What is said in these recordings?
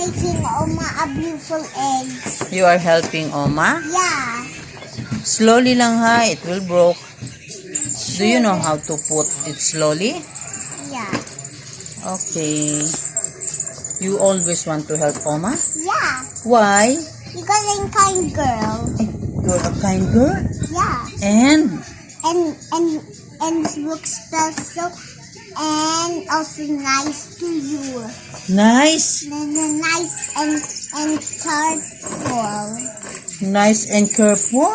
making Oma a beautiful eggs. You are helping Oma? Yeah. Slowly lang ha, it will broke. Do you know how to put it slowly? Yeah. Okay. You always want to help Oma? Yeah. Why? Because I'm kind girl. You're a kind girl? Yeah. And looks special and also nice to you. nice. Nice and thoughtful. Nice and careful?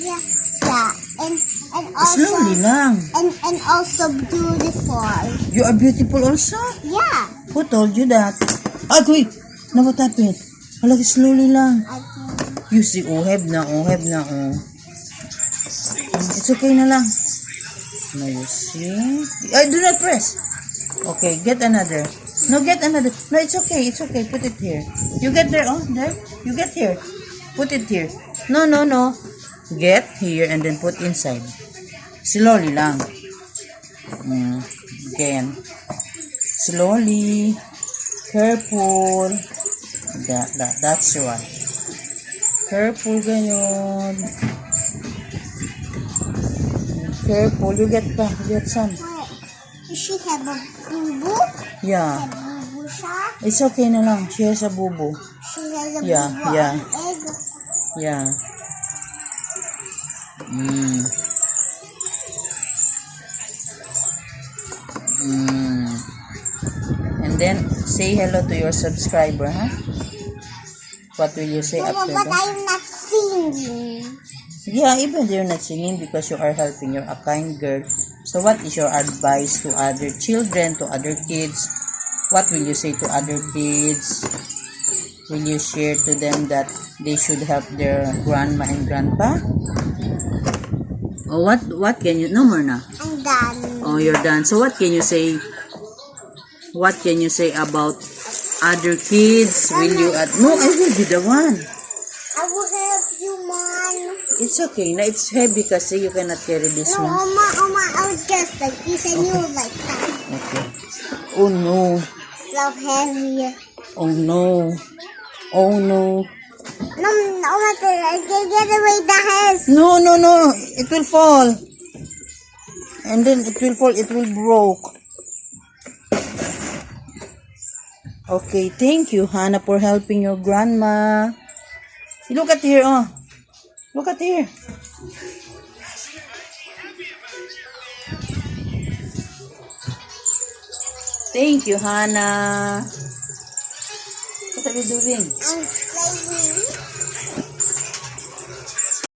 Yeah. Yeah. And also Slowly lang. and also beautiful. You are beautiful also? Yeah. Who told you that? Agoy! Na what happened? Halagi slowly lang. I think. You see, uheb na, oh. It's okay na lang. Now you see. Do not press. Okay, get another. No, get another. No, it's okay. Put it here. You get there, there. You get here. Put it here. No. Get here and then put inside. Slowly lang. Again. Slowly. Careful. That's right. Careful gayon. Careful. You get some. Does she have a boo-boo? Yeah. Have boo-boo siya? It's okay na lang. She has a boo-boo. She has a Yeah, boo-boo yeah. on egg. Yeah. And then, say hello to your subscriber, huh? What will you say Mama, after but that? I'm not singing. Yeah, even you're not singing because you are helping. You're a kind girl. So what is your advice to other children, to other kids? What will you say to other kids? Will you share to them that they should help their grandma and grandpa? Oh, what can you... No more na. I'm done. Oh, you're done. So what can you say? What can you say about other kids? Will you... No, I will be the one. I will help you, Mom. It's okay. Na it's heavy kasi you cannot carry this No, one. Oma, I will just like this and you will like that. Okay. Oh no. So heavy. Oh no. Oh no. No, Oma, get away the hands. No. It will fall. And then it will fall. It will broke. Okay. Thank you, Hannah, for helping your grandma. Look at here, oh. Look at here. Thank you, Hannah. What are you doing? I'm playing